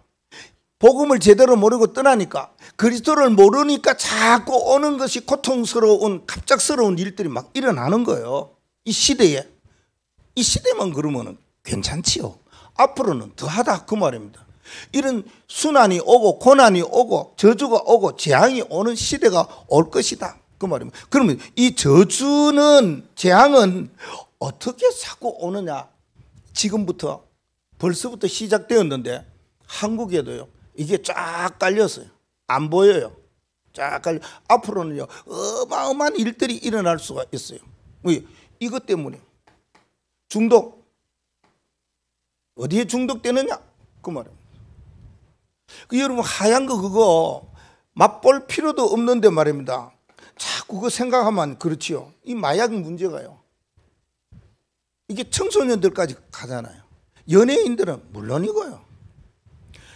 복음을 제대로 모르고 떠나니까, 그리스도를 모르니까 자꾸 오는 것이 고통스러운 갑작스러운 일들이 막 일어나는 거예요. 이 시대에. 이 시대만 그러면 괜찮지요. 앞으로는 더하다 그 말입니다. 이런 순환이 오고 고난이 오고 저주가 오고 재앙이 오는 시대가 올 것이다 그 말입니다. 그러면 이 저주는, 재앙은 어떻게 자꾸 오느냐. 지금부터 벌써부터 시작되었는데 한국에도요 이게 쫙 깔렸어요. 안 보여요. 쫙 깔려. 앞으로는요 어마어마한 일들이 일어날 수가 있어요. 이것 때문에 중독. 어디에 중독되느냐 그 말입니다. 여러분 하얀 거 그거 맛볼 필요도 없는데 말입니다. 자꾸 그거 생각하면 그렇지요. 이 마약 문제가요. 이게 청소년들까지 가잖아요. 연예인들은 물론이고요.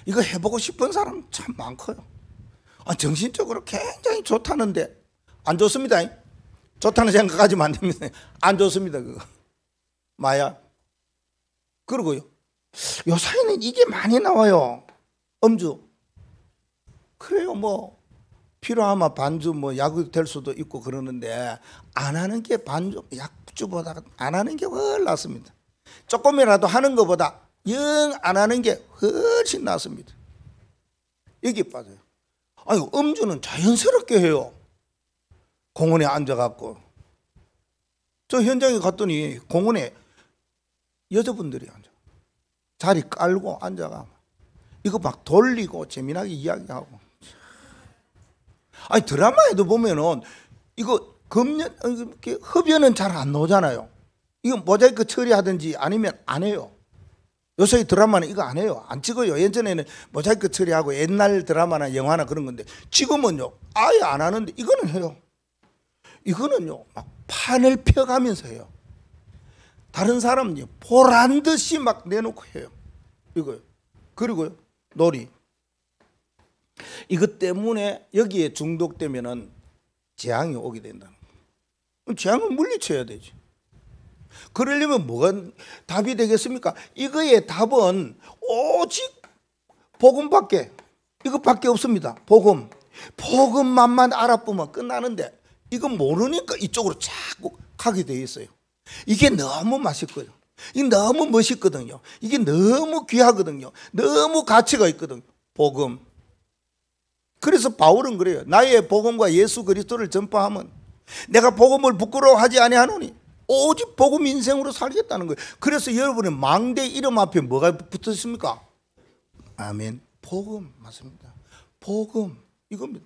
이거 해보고 싶은 사람 참 많고요. 정신적으로 굉장히 좋다는데 안 좋습니다. 좋다는 생각하지만 안 됩니다. 안 좋습니다. 그거 마약. 그리고요 요사이는 이게 많이 나와요. 음주. 그래요. 뭐 필요하면 반주 뭐 약이 될 수도 있고 그러는데 안 하는 게 반주 약주보다 안 하는 게 훨씬 낫습니다. 조금이라도 하는 것보다 영 안 하는 게 훨씬 낫습니다. 여기 빠져요. 아니 음주는 자연스럽게 해요. 공원에 앉아갖고. 저 현장에 갔더니 공원에 여자분들이 앉아. 자리 깔고 앉아가. 이거 막 돌리고 재미나게 이야기하고. 아니 드라마에도 보면은 이거 금년 흡연은 잘 안 나오잖아요. 이거 모자이크 처리하든지 아니면 안 해요. 요새 드라마는 이거 안 해요. 안 찍어요. 예전에는 모자이크 처리하고 옛날 드라마나 영화나 그런 건데 지금은요 아예 안 하는데 이거는 해요. 이거는요 막 판을 펴가면서 해요. 다른 사람은요 보란 듯이 막 내놓고 해요. 이거요. 그리고요 놀이. 이것 때문에 여기에 중독되면은 재앙이 오게 된다는 거예요. 재앙을 물리쳐야 되지. 그러려면 뭐가 답이 되겠습니까? 이거의 답은 오직 복음밖에, 이것밖에 없습니다. 복음만만 알아보면 끝나는데 이건 모르니까 이쪽으로 자꾸 가게 돼 있어요. 이게 너무 맛있고요. 이게 너무 멋있거든요. 이게 너무 귀하거든요. 너무 가치가 있거든요. 복음. 그래서 바울은 그래요. 나의 복음과 예수 그리스도를 전파하면 내가 복음을 부끄러워하지 아니하노니 오직 복음 인생으로 살겠다는 거예요. 그래서 여러분의 망대 이름 앞에 뭐가 붙었습니까? 아멘. 복음 맞습니다. 복음 이겁니다.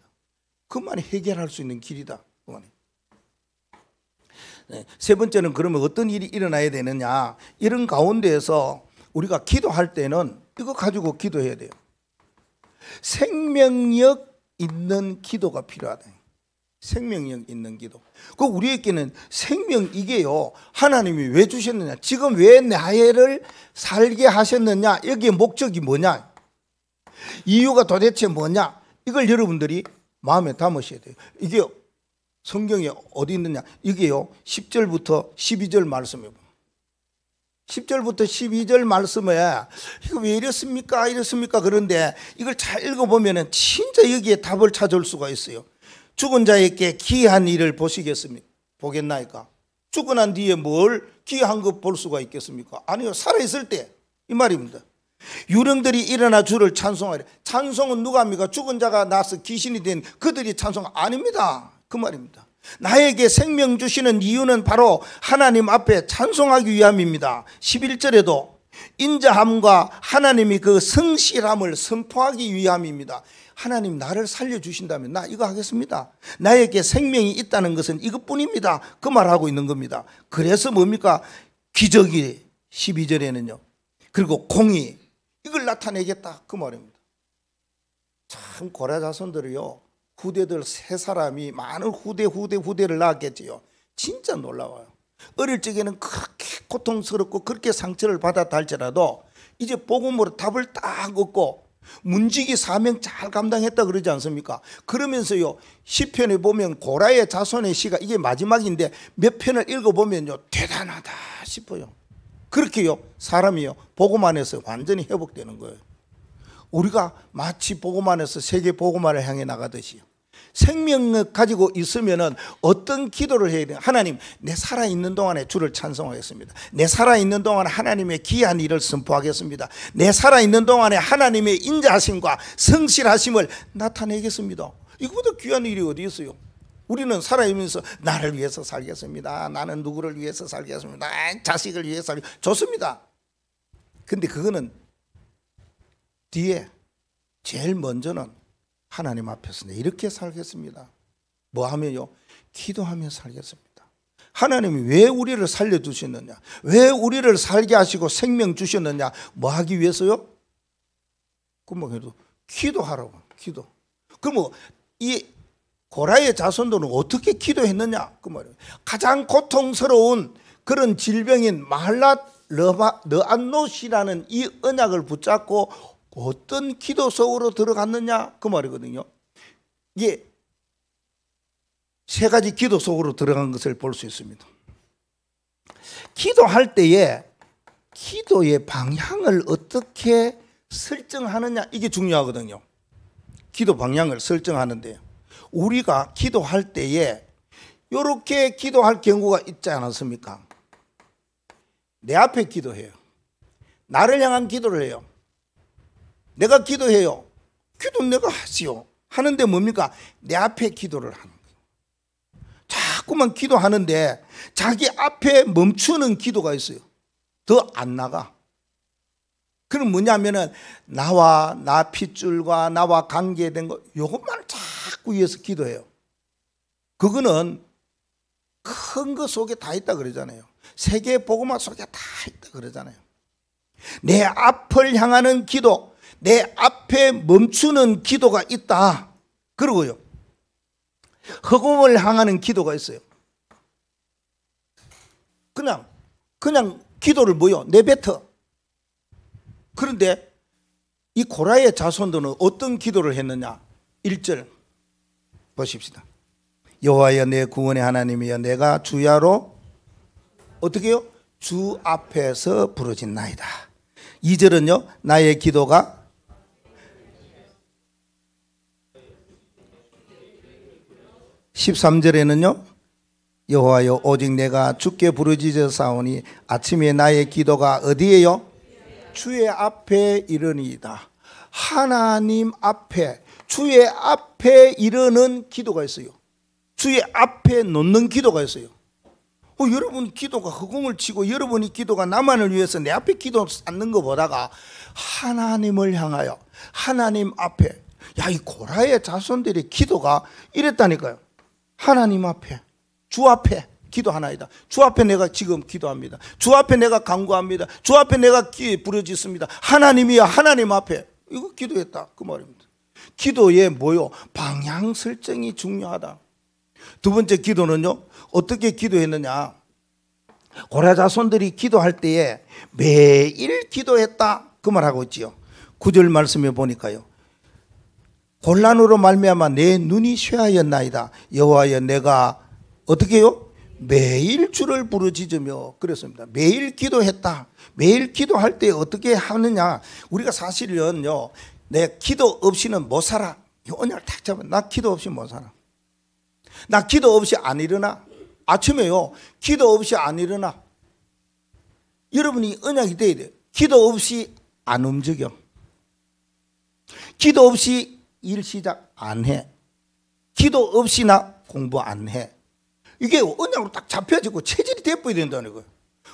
그만이 해결할 수 있는 길이다. 그만이. 네. 세 번째는 그러면 어떤 일이 일어나야 되느냐. 이런 가운데에서 우리가 기도할 때는 이거 가지고 기도해야 돼요. 생명력 있는 기도가 필요하다. 생명력 있는 기도. 그 우리에게는 생명 이게요, 하나님이 왜 주셨느냐, 지금 왜 나를 살게 하셨느냐, 여기에 목적이 뭐냐, 이유가 도대체 뭐냐, 이걸 여러분들이 마음에 담으셔야 돼요. 이게 성경에 어디 있느냐, 이게요 10절부터 12절 말씀이에요. 10절부터 12절 말씀에 이거 왜 이렇습니까 이렇습니까, 그런데 이걸 잘 읽어보면 진짜 여기에 답을 찾을 수가 있어요. 죽은 자에게 기이한 일을 보겠나이까? 죽고 난 뒤에 뭘 기이한 거 볼 수가 있겠습니까? 아니요, 살아있을 때 이 말입니다. 유령들이 일어나 주를 찬송하리라. 찬송은 누가 합니까? 죽은 자가 나서 귀신이 된 그들이 찬송 아닙니다. 그 말입니다. 나에게 생명 주시는 이유는 바로 하나님 앞에 찬송하기 위함입니다. 11절에도 인자함과 하나님이 그 성실함을 선포하기 위함입니다. 하나님 나를 살려주신다면 나 이거 하겠습니다. 나에게 생명이 있다는 것은 이것뿐입니다. 그 말하고 있는 겁니다. 그래서 뭡니까? 기적이 12절에는요. 그리고 공의 이걸 나타내겠다 그 말입니다. 참 고라 자손들이요, 후대들 세 사람이 많은 후대를 낳았겠지요. 진짜 놀라워요. 어릴 적에는 그렇게 고통스럽고 그렇게 상처를 받았다 할지라도 이제 복음으로 답을 딱 얻고 문지기 사명 잘 감당했다 그러지 않습니까? 그러면서요 시편에 보면 고라의 자손의 시가 이게 마지막인데 몇 편을 읽어보면요 대단하다 싶어요. 그렇게요 사람이요 복음 안에서 완전히 회복되는 거예요. 우리가 마치 복음 안에서 세계 복음화를 향해 나가듯이요, 생명을 가지고 있으면은 어떤 기도를 해야 돼요? 하나님, 내 살아있는 동안에 주를 찬송하겠습니다. 내 살아있는 동안에 하나님의 귀한 일을 선포하겠습니다. 내 살아있는 동안에 하나님의 인자하심과 성실하심을 나타내겠습니다. 이거보다 귀한 일이 어디 있어요? 우리는 살아있으면서 나를 위해서 살겠습니다. 나는 누구를 위해서 살겠습니다. 자식을 위해서 살겠습니다. 좋습니다. 근데 그거는 뒤에 제일 먼저는 하나님 앞에서 이렇게 살겠습니다. 뭐 하면요? 기도하며 살겠습니다. 하나님이 왜 우리를 살려주셨느냐, 왜 우리를 살게 하시고 생명 주셨느냐, 뭐 하기 위해서요? 그럼 그래도 기도하라고. 기도. 그럼 이 고라의 자손들은 어떻게 기도했느냐 그 말이에요. 가장 고통스러운 그런 질병인 마할랏 르안노시라는 이 언약을 붙잡고 어떤 기도 속으로 들어갔느냐 그 말이거든요. 이게 세 가지 기도 속으로 들어간 것을 볼 수 있습니다. 기도할 때에 기도의 방향을 어떻게 설정하느냐 이게 중요하거든요. 기도 방향을 설정하는데 우리가 기도할 때에 이렇게 기도할 경우가 있지 않았습니까? 내 앞에 기도해요. 나를 향한 기도를 해요. 내가 기도해요. 기도는 내가 하지요. 하는데 뭡니까? 내 앞에 기도를 하는 거예요. 자꾸만 기도하는데 자기 앞에 멈추는 기도가 있어요. 더 안 나가. 그럼 뭐냐면은 나와 나 핏줄과 나와 관계된 거 이것만 자꾸 위해서 기도해요. 그거는 큰 거 속에 다 있다 그러잖아요. 세계 복음화 속에 다 있다 그러잖아요. 내 앞을 향하는 기도, 내 앞에 멈추는 기도가 있다. 그리고요 흑암을 향하는 기도가 있어요. 그냥 기도를 뭐요? 내뱉어. 그런데 이 고라의 자손들은 어떤 기도를 했느냐? 1절 보십시다. 여호와여 내 구원의 하나님이여 내가 주야로 어떻게 해요? 주 앞에서 부르짖나이다. 2절은요 나의 기도가 13절에는요 여호와여 오직 내가 주께 부르짖어사오니 아침에 나의 기도가 어디에요? 주의 앞에 이르니이다. 하나님 앞에, 주의 앞에 이르는 기도가 있어요. 주의 앞에 놓는 기도가 있어요. 여러분 기도가 허공을 치고 여러분이 기도가 나만을 위해서 내 앞에 기도 쌓는 것보다가 하나님을 향하여 하나님 앞에, 야, 이 고라의 자손들의 기도가 이랬다니까요. 하나님 앞에, 주 앞에 기도하나이다. 주 앞에 내가 지금 기도합니다. 주 앞에 내가 간구합니다. 주 앞에 내가 부르짖습니다. 하나님이야, 하나님 앞에. 이거 기도했다 그 말입니다. 기도의 뭐요? 방향 설정이 중요하다. 두 번째 기도는요, 어떻게 기도했느냐. 고라 자손들이 기도할 때에 매일 기도했다 그 말하고 있지요. 9절 말씀에 보니까요, 곤란으로 말미암아 내 눈이 쇠하였나이다. 여호와여 내가 어떻게요? 매일 주를 부르짖으며 그랬습니다. 매일 기도했다. 매일 기도할 때 어떻게 하느냐. 우리가 사실은요, 내 기도 없이는 못 살아. 이 언약을 딱 잡으면 나 기도 없이 못 살아. 나 기도 없이 안 일어나. 아침에요, 기도 없이 안 일어나. 여러분이 언약이 돼야 돼요. 기도 없이 안 움직여. 기도 없이 일 시작 안 해. 기도 없이 나 공부 안 해. 이게 언약으로 딱 잡혀지고 체질이 돼버려야 된다는 거예요.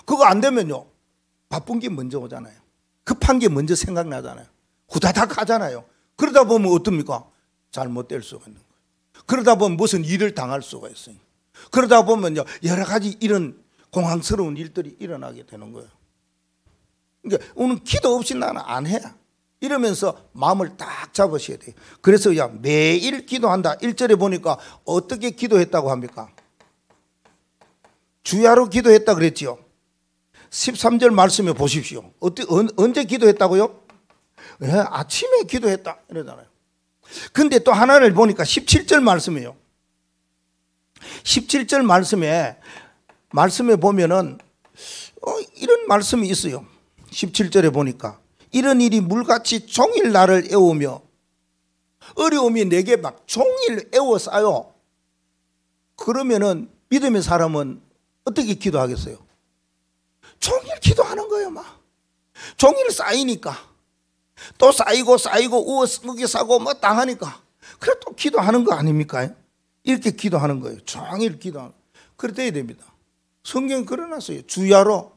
그거 안 되면요, 바쁜 게 먼저 오잖아요. 급한 게 먼저 생각나잖아요. 후다닥 하잖아요. 그러다 보면 어떻습니까? 잘못될 수가 있는 거예요. 그러다 보면 무슨 일을 당할 수가 있어요. 그러다 보면요, 여러 가지 이런 공황스러운 일들이 일어나게 되는 거예요. 그러니까 오늘 기도 없이 나는 안 해. 이러면서 마음을 딱 잡으셔야 돼요. 그래서 야 매일 기도한다. 1절에 보니까 어떻게 기도했다고 합니까? 주야로 기도했다 그랬지요. 13절 말씀에 보십시오. 언제 기도했다고요? 아침에 기도했다 이러잖아요. 근데 또 하나를 보니까 17절 말씀이에요. 17절 말씀에 보면은 이런 말씀이 있어요. 17절에 보니까 이런 일이 물같이 종일 나를 애우며 어려움이 내게 막 종일 애워싸요. 그러면은 믿음의 사람은 어떻게 기도하겠어요? 종일 기도하는 거예요. 막 종일 쌓이니까 또 쌓이고 우기 싸고 뭐 당하니까 그래 또 기도하는 거 아닙니까? 이렇게 기도하는 거예요. 종일 기도하는. 그래 돼야 됩니다. 성경에 그려놨어요. 주야로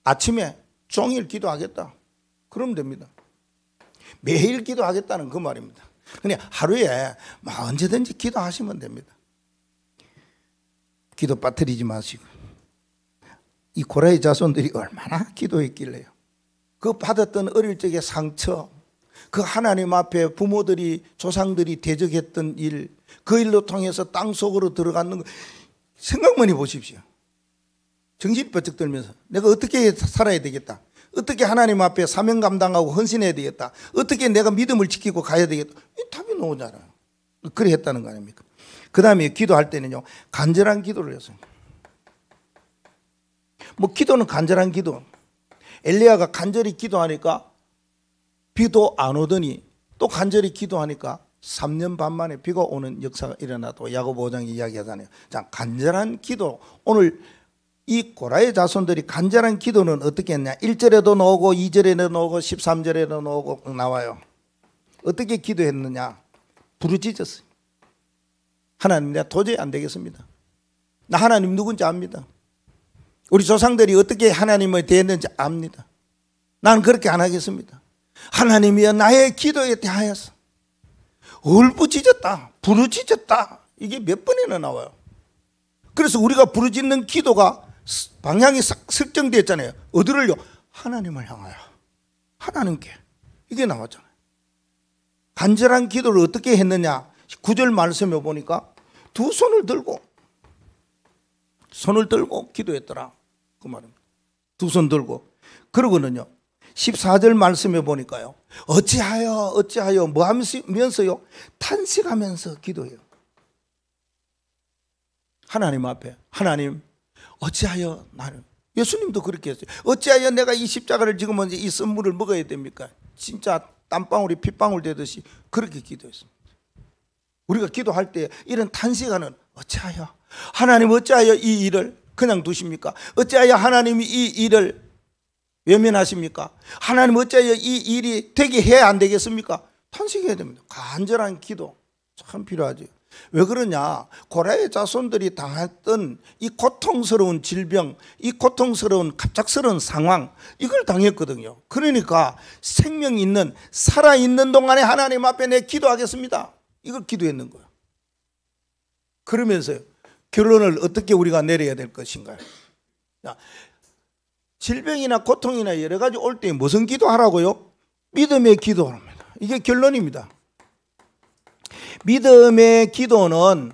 아침에 종일 기도하겠다. 그러면 됩니다. 매일 기도하겠다는 그 말입니다. 그냥 하루에 언제든지 기도하시면 됩니다. 기도 빠뜨리지 마시고. 이 고라의 자손들이 얼마나 기도했길래요. 그 받았던 어릴 적의 상처, 그 하나님 앞에 부모들이 조상들이 대적했던 일, 그 일로 통해서 땅속으로 들어가는 거 생각만 해보십시오. 정신이 번쩍 들면서 내가 어떻게 살아야 되겠다, 어떻게 하나님 앞에 사명 감당하고 헌신해야 되겠다, 어떻게 내가 믿음을 지키고 가야 되겠다, 이 답이 나오잖아요. 그래 했다는 거 아닙니까? 그 다음에 기도할 때는요, 간절한 기도를 했어요. 뭐 기도는 간절한 기도. 엘리야가 간절히 기도하니까 비도 안 오더니 또 간절히 기도하니까 3년 반 만에 비가 오는 역사가 일어나도 야고보 5장이 이야기하잖아요. 자, 간절한 기도. 오늘 이 고라의 자손들이 간절한 기도는 어떻게 했냐? 1절에도 나오고 2절에도 나오고 13절에도 나오고 나와요. 어떻게 기도했느냐? 부르짖었어요. 하나님, 내가 도저히 안 되겠습니다. 나 하나님 누군지 압니다. 우리 조상들이 어떻게 하나님을 대했는지 압니다. 나는 그렇게 안 하겠습니다. 하나님이여 나의 기도에 대하여서 울부짖었다, 부르짖었다. 이게 몇 번이나 나와요. 그래서 우리가 부르짖는 기도가 방향이 설정되어 있잖아요. 어디를요? 하나님을 향하여, 하나님께. 이게 나왔잖아요. 간절한 기도를 어떻게 했느냐? 9절 말씀에 보니까 두 손을 들고 기도했더라. 그 말입니다. 두 손 들고. 그러고는요, 14절 말씀에 보니까요, 어찌하여 뭐 하면서요? 탄식하면서 기도해요. 하나님 앞에, 하나님 어찌하여 나를, 예수님도 그렇게 했어요. 어찌하여 내가 이 십자가를 지금 먼저 이 선물을 먹어야 됩니까? 진짜 땀방울이 핏방울 되듯이 그렇게 기도했습니다. 우리가 기도할 때 이런 탄식하는, 어찌하여 하나님, 어찌하여 이 일을 그냥 두십니까? 어찌하여 하나님이 이 일을 외면하십니까? 하나님, 어찌하여 이 일이 되게 해야 안 되겠습니까? 탄식해야 됩니다. 간절한 기도 참 필요하죠. 왜 그러냐? 고라의 자손들이 당했던 이 고통스러운 질병, 이 고통스러운 갑작스러운 상황, 이걸 당했거든요. 그러니까 생명 있는, 살아있는 동안에 하나님 앞에 내 기도하겠습니다, 이걸 기도했는 거예요. 그러면서요, 결론을 어떻게 우리가 내려야 될 것인가요? 질병이나 고통이나 여러 가지 올 때 무슨 기도하라고요? 믿음의 기도합니다. 이게 결론입니다. 믿음의 기도는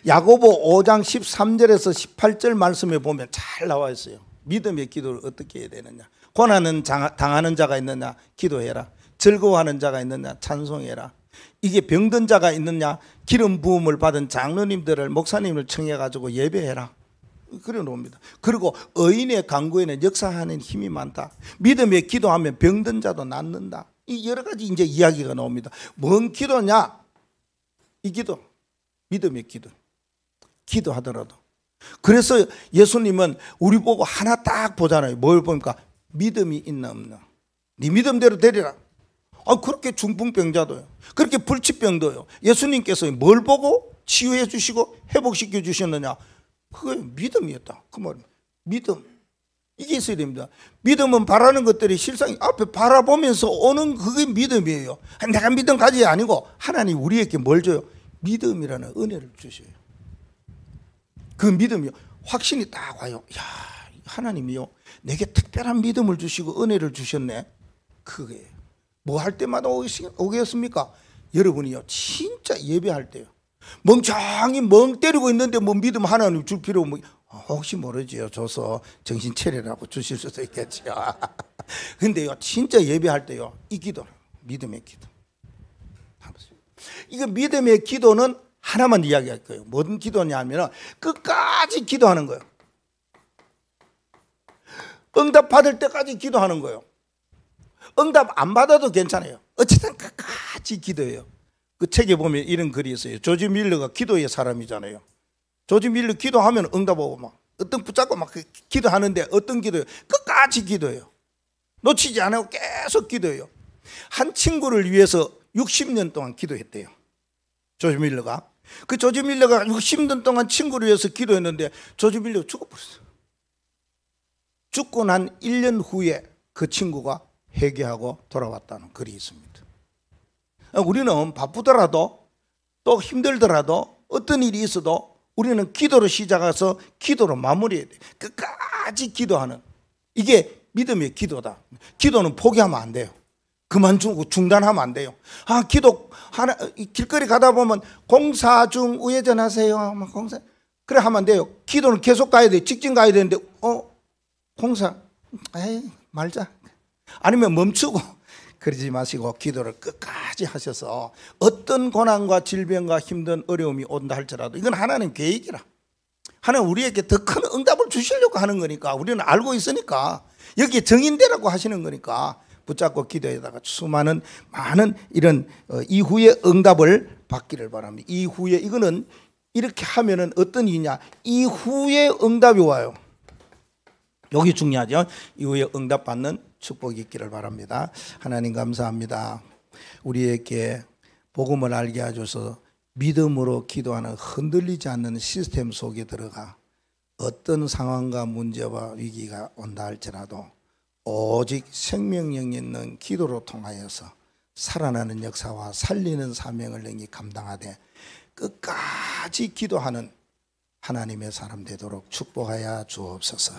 야고보 5장 13절에서 18절 말씀에 보면 잘 나와 있어요. 믿음의 기도를 어떻게 해야 되느냐. 고난은 당하는 자가 있느냐 기도해라. 즐거워하는 자가 있느냐 찬송해라. 이게 병든 자가 있느냐 기름 부음을 받은 장로님들을 목사님을 청해 가지고 예배해라. 그래 놓습니다. 그리고 의인의 간구에는 역사하는 힘이 많다. 믿음에 기도하면 병든 자도 낫는다. 이 여러 가지 이제 이야기가 나옵니다. 뭔 기도냐? 이 기도, 믿음의 기도. 기도하더라도. 그래서 예수님은 우리 보고 하나 딱 보잖아요. 뭘 보니까 믿음이 있나 없나. 네 믿음대로 되리라. 그렇게 중풍병자도요. 그렇게 불치병도요. 예수님께서 뭘 보고 치유해 주시고 회복시켜 주셨느냐? 그게 믿음이었다. 그 말입니다. 믿음. 이게 있어야 됩니다. 믿음은 바라는 것들이 실상 앞에 바라보면서 오는 그게 믿음이에요. 내가 믿음 가지 아니고 하나님 우리에게 뭘 줘요? 믿음이라는 은혜를 주셔요. 그 믿음이요. 확신이 딱 와요. 야, 하나님이요. 내게 특별한 믿음을 주시고 은혜를 주셨네. 그게 뭐 할 때마다 오겠습니까? 여러분이요. 진짜 예배할 때요. 멍청이 멍 때리고 있는데 뭐 믿음 하나님 줄 필요 뭐 혹시 모르지요. 줘서 정신 차리라고 주실 수도 있겠지요. 근데요. 진짜 예배할 때요. 이 기도, 믿음의 기도. 이거 믿음의 기도는 하나만 이야기할 거예요. 무슨 기도냐면 끝까지 기도하는 거예요. 응답 받을 때까지 기도하는 거예요. 응답 안 받아도 괜찮아요. 어쨌든 끝까지 기도해요. 그 책에 보면 이런 글이 있어요. 조지 밀러가 기도의 사람이잖아요. 조지 밀러 기도하면 응답 오고 막 어떤 붙잡고 막 기도하는데 어떤 기도예요? 끝까지 기도해요. 놓치지 않고 계속 기도해요. 한 친구를 위해서 60년 동안 기도했대요. 조지 밀러가. 그 조지 밀러가 60년 동안 친구를 위해서 기도했는데 조지 밀러가 죽어버렸어요. 죽고 난 1년 후에 그 친구가 회개하고 돌아왔다는 글이 있습니다. 우리는 바쁘더라도 또 힘들더라도 어떤 일이 있어도 우리는 기도로 시작해서 기도로 마무리해야 돼. 끝까지 기도하는 이게 믿음의 기도다. 기도는 포기하면 안 돼요. 그만두고 중단하면 안 돼요. 기도 하나 길거리 가다 보면 공사 중 우회전하세요. 공사 그래 하면 안 돼요. 기도는 계속 가야 돼. 직진 가야 되는데 공사 에이 말자. 아니면 멈추고 그러지 마시고 기도를 끝까지 하셔서 어떤 고난과 질병과 힘든 어려움이 온다 할지라도 이건 하나님 계획이라. 하나님 우리에게 더 큰 응답을 주시려고 하는 거니까 우리는 알고 있으니까 여기에 정인되라고 하시는 거니까 붙잡고 기도에다가 수많은 많은 이런 이후의 응답을 받기를 바랍니다. 이후에 이거는 이렇게 하면은 어떤 일이냐? 이후에 응답이 와요. 여기 중요하죠. 이후에 응답 받는 축복이 있기를 바랍니다. 하나님 감사합니다. 우리에게 복음을 알게 하셔서 믿음으로 기도하는 흔들리지 않는 시스템 속에 들어가 어떤 상황과 문제와 위기가 온다 할지라도 오직 생명력 있는 기도로 통하여서 살아나는 역사와 살리는 사명을 능히 감당하되 끝까지 기도하는 하나님의 사람 되도록 축복하여 주옵소서.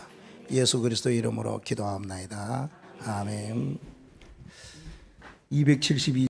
예수 그리스도 이름으로 기도하옵나이다. 아멘. 272